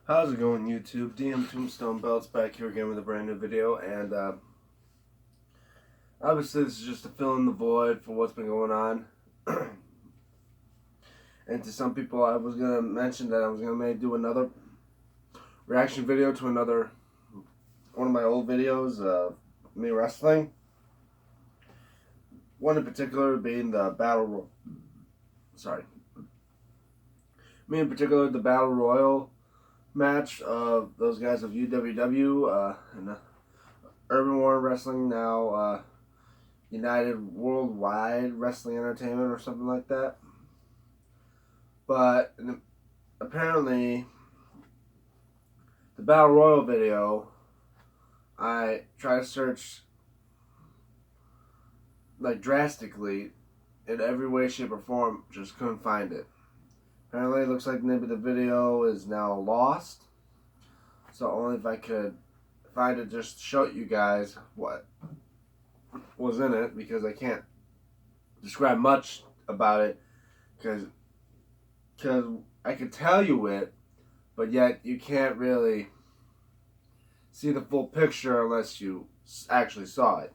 How's it going, YouTube? DM Tombstone Belts back here again with a brand new video, and obviously this is just to fill in the void for what's been going on. And to some people, I was gonna mention that I was gonna maybe do another reaction video to one of my old videos of me wrestling. One in particular being the Me in particular, the Battle Royal match of those guys of UWW and Urban Warrior Wrestling, now United Worldwide Wrestling Entertainment or something like that. But apparently, the Battle Royal video, I tried to search like drastically in every way, shape, or form, just couldn't find it. Apparently, it looks like maybe the video is now lost. So only if I could find it, just show you guys what was in it, because I can't describe much about it, because I could tell you it, but yet you can't really see the full picture unless you actually saw it.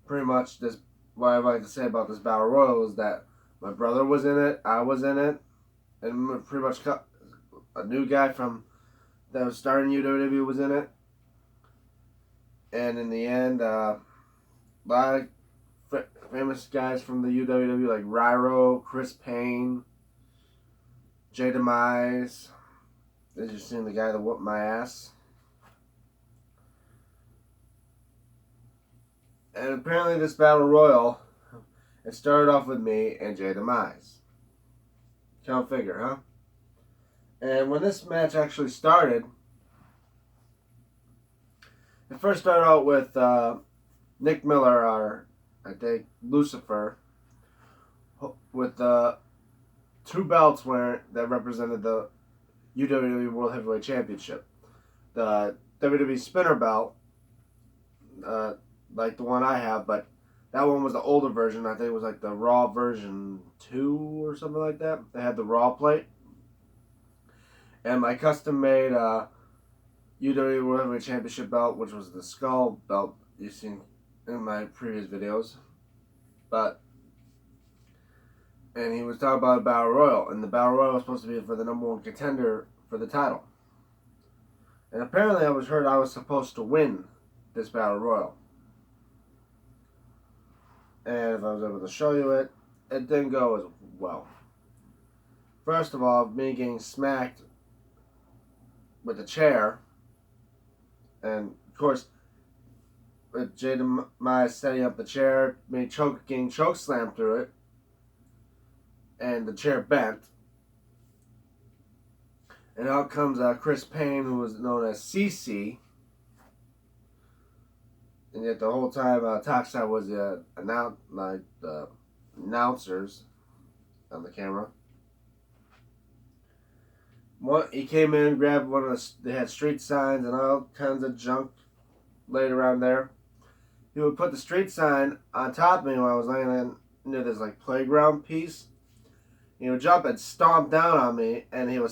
Pretty much, this what I'd like to say about this Battle Royal is that my brother was in it, I was in it, and pretty much a new guy that was starting UWW was in it. And in the end, a lot of famous guys from the UWW like Ryro, Chris Payne, Jay Demise. As you've seen, the guy that whooped my ass. And apparently this Battle Royal, it started off with me and Jay Demise. Count figure, huh? And when this match actually started, it first started out with Nick Miller, or I think Lucifer, with two belts that represented the UWW World Heavyweight Championship. The WWE Spinner belt, like the one I have, but that one was the older version. I think it was like the Raw version 2 or something like that. They had the Raw plate. And my custom-made UWW World Heavyweight Championship belt, which was the skull belt you've seen in my previous videos. And he was talking about a Battle Royal, and the Battle Royal was supposed to be for the #1 contender for the title. And apparently I was supposed to win this Battle Royal. And if I was able to show you it, it didn't go as well. First of all, me getting smacked with a chair, and of course, with Jay Demise setting up the chair, me getting choke slammed through it, and the chair bent. And out comes Chris Payne, who was known as CC. And yet the whole time, Toxide was the announcers on the camera. He came in, grabbed one of they had street signs and all kinds of junk laid around there. He would put the street sign on top of me when I was laying near this like playground piece. He would jump and stomp down on me, and he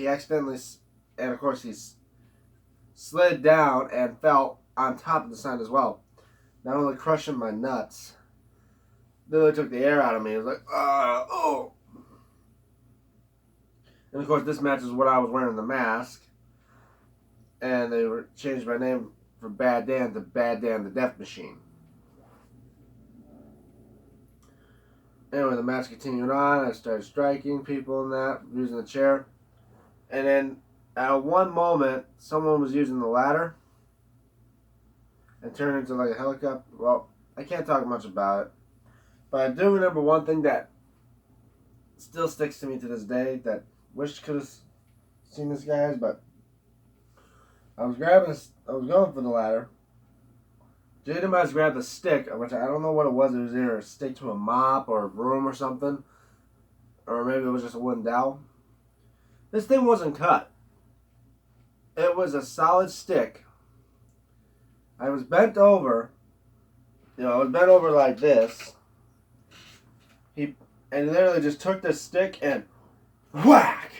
accidentally, and of course he slid down and fell on top of the sign as well. Not only crushing my nuts, literally took the air out of me. It was like, oh. And of course, this match is what I was wearing the mask. And they changed my name from Bad Dan to Bad Dan the Death Machine. Anyway, the match continued on. I started striking people and that, using the chair. And then, at one moment, someone was using the ladder and turned into like a helicopter. Well, I can't talk much about it. But I do remember one thing that still sticks to me to this day, that wish could have seen this, guys, but I was going for the ladder. Jay Demise grabbed a stick, which I don't know what it was. It was either a stick to a mop or a broom or something. Or maybe it was just a wooden dowel. This thing wasn't cut. It was a solid stick. I was bent over. I was bent over like this. He literally just took this stick and whack!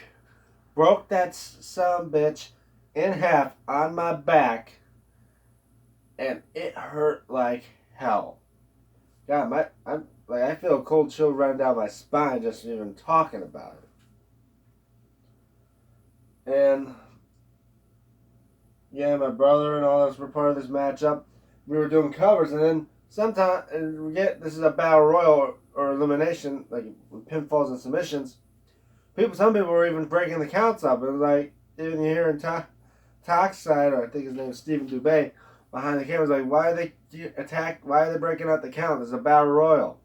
broke that son bitch in half on my back, and it hurt like hell. God, I feel a cold chill run down my spine just even talking about it. And yeah, my brother and all of us were part of this matchup. We were doing covers, and then sometimes, and we get this is a battle royal or elimination, like pinfalls and submissions. Some people were even breaking the counts up. It was like even you hear in Talk's side, or I think his name is Stephen Dubé, behind the camera, was like, why are they Why are they breaking out the count? It's a battle royal.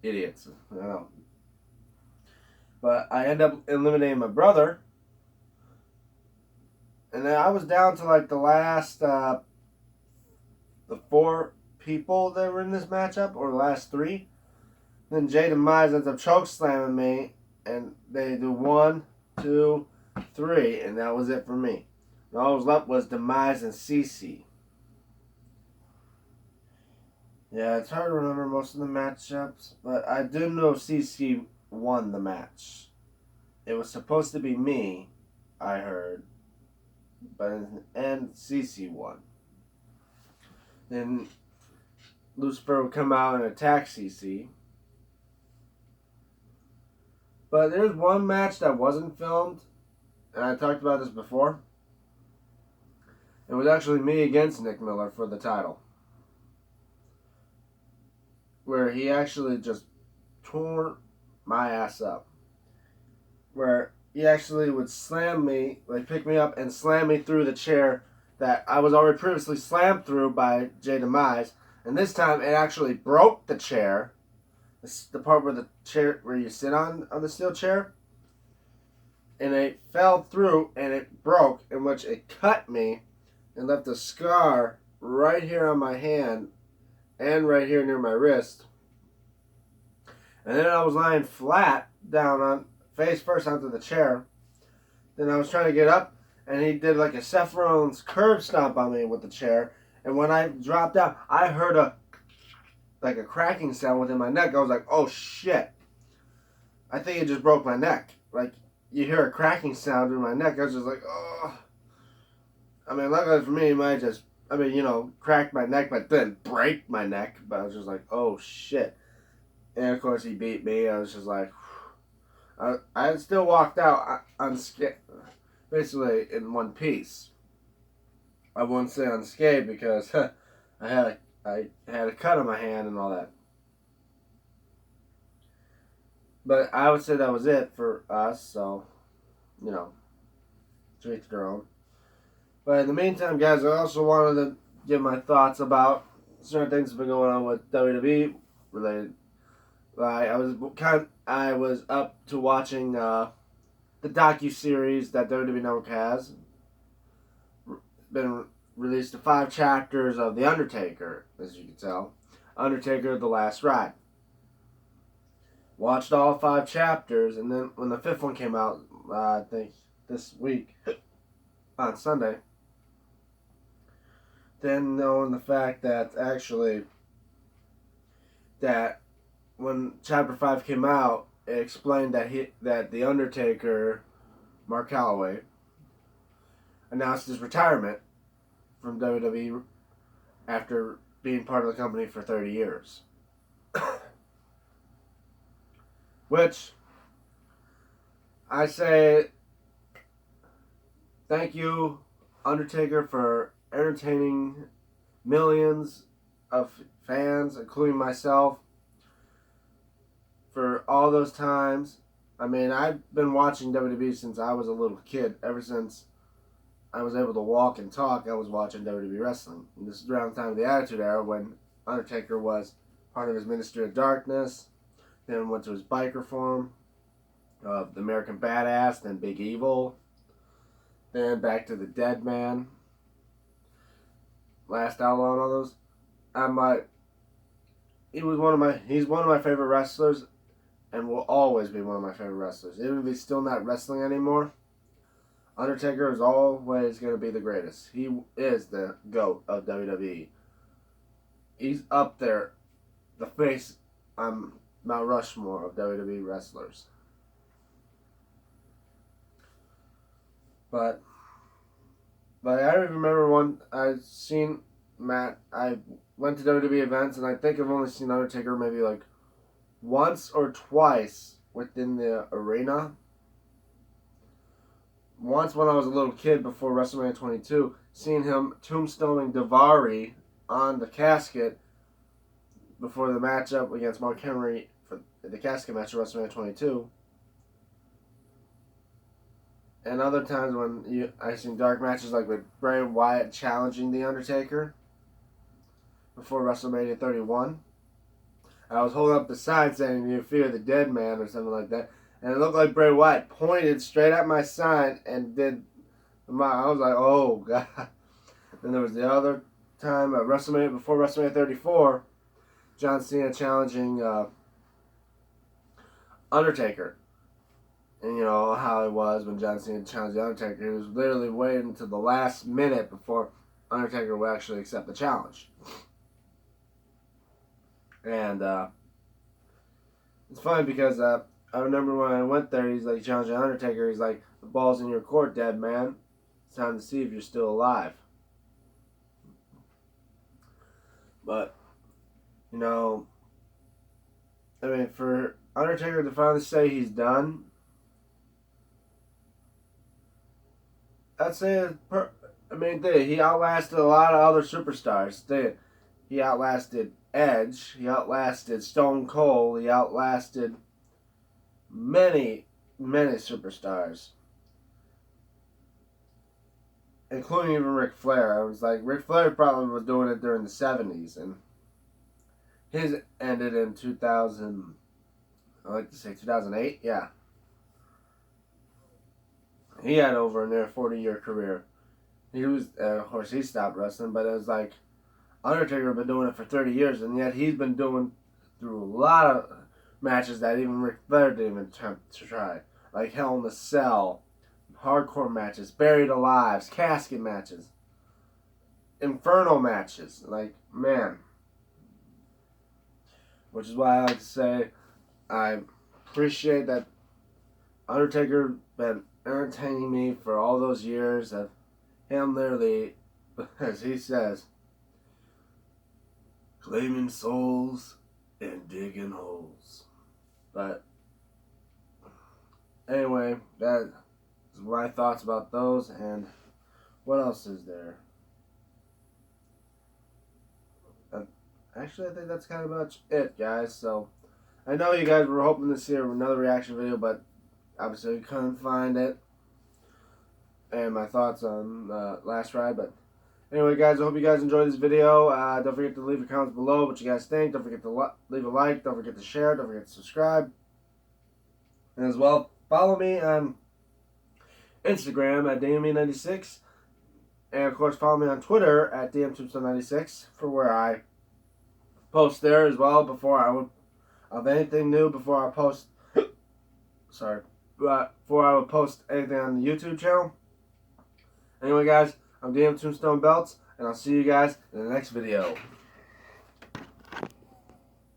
Idiots, I know. But I end up eliminating my brother, and then I was down to like the last the 4 people that were in this matchup, or the last 3. Then Jay Demise ends up choke slamming me, and they do 1, 2, 3, and that was it for me. And all that was left was Demise and CC. Yeah, it's hard to remember most of the matchups, but I do know CC won the match. It was supposed to be me, I heard, but in the end, CC won. Then Lucifer would come out and attack CC. But there's one match that wasn't filmed, and I talked about this before. It was actually me against Nick Miller for the title, where he actually just tore my ass up. Where he actually would slam me, like pick me up and slam me through the chair that I was already previously slammed through by Jay Demise. And this time it actually broke the chair. The part where the chair, where you sit on the steel chair. And it fell through and it broke, in which it cut me and left a scar right here on my hand and right here near my wrist. And then I was lying flat down on face first onto the chair. Then I was trying to get up, and he did like a Seth Rollins curb stomp on me with the chair. And when I dropped down, I heard a cracking sound within my neck. I was like, "Oh shit!" I think it just broke my neck. Like you hear a cracking sound in my neck. I was just like, "Oh." I mean, luckily for me, it might just, crack my neck, but didn't break my neck. But I was just like, "Oh shit!" And of course, he beat me. I was just like, I still walked out unscathed, basically in one piece. I wouldn't say unscathed because I had a cut on my hand and all that. But I would say that was it for us. So, to each their own. But in the meantime, guys, I also wanted to give my thoughts about certain things that have been going on with WWE related. I was up to watching the docu-series that WWE Network has. Been released to 5 chapters of The Undertaker, as you can tell. Undertaker: The Last Ride. Watched all 5 chapters, and then when the 5th one came out, I think this week, on Sunday, then knowing the fact that actually, that when Chapter 5 came out, it explained that The Undertaker, Mark Calloway, announced his retirement from WWE after being part of the company for 30 years. Which, I say, thank you, Undertaker, for entertaining millions of fans, including myself, for all those times. I mean, I've been watching WWE since I was a little kid. Ever since I was able to walk and talk, I was watching WWE wrestling. And this is around the time of the Attitude Era, when Undertaker was part of his Ministry of Darkness, then went to his biker form of the American Badass, then Big Evil, then back to the Dead Man, Last Outlaw, and all those. He's one of my favorite wrestlers, and will always be one of my favorite wrestlers. Even if he's still not wrestling anymore, Undertaker is always going to be the greatest. He is the GOAT of WWE. He's up there, the face on Mount Rushmore of WWE wrestlers. But I remember one I seen Matt. I went to WWE events, and I think I've only seen Undertaker maybe like once or twice within the arena. Once when I was a little kid before WrestleMania 22, seeing him tombstoning Daivari on the casket before the matchup against Mark Henry for the casket match at WrestleMania 22. And other times when I seen dark matches like with Bray Wyatt challenging The Undertaker before WrestleMania 31. I was holding up the sign saying, "You fear the dead man," or something like that. And it looked like Bray Wyatt pointed straight at my sign and did I was like, oh, God. Then there was the other time at WrestleMania, before WrestleMania 34, John Cena challenging Undertaker. And you know how it was when John Cena challenged The Undertaker. He was literally waiting until the last minute before Undertaker would actually accept the challenge. And it's funny because I remember when I went there, he's like challenging Undertaker. He's like, "The ball's in your court, dead man. It's time to see if you're still alive." But, you know, I mean, for Undertaker to finally say he's done, I'd say he outlasted a lot of other superstars. He outlasted Edge. He outlasted Stone Cold. He outlasted many, many superstars, including even Ric Flair. I was like, Ric Flair probably was doing it during the 70s, and his ended in 2000. I like to say 2008. Yeah, he had over a near 40-year career. He was, of course, he stopped wrestling, but it was like Undertaker had been doing it for 30 years, and yet he's been doing through a lot of matches that even Ric Flair didn't even attempt to try, like Hell in a Cell, hardcore matches, buried alive, casket matches, inferno matches. Like, man. Which is why I like to say I appreciate that Undertaker been entertaining me for all those years of him literally, as he says, claiming souls and digging holes. But anyway, that is my thoughts about those. And what else is there? Actually, I think that's kind of much it, guys. So I know you guys were hoping to see another reaction video, but obviously we couldn't find it. And my thoughts on Last Ride. But anyway, guys, I hope you guys enjoyed this video. Don't forget to leave your comments below what you guys think. Don't forget to leave a like. Don't forget to share. Don't forget to subscribe. And as well, follow me on Instagram at DME96. And of course, follow me on Twitter at DMTombstone96 for where I post there as well before I would of anything new before I post. Sorry, before I would post anything on the YouTube channel. Anyway, guys, I'm DM Tombstone Belts, and I'll see you guys in the next video.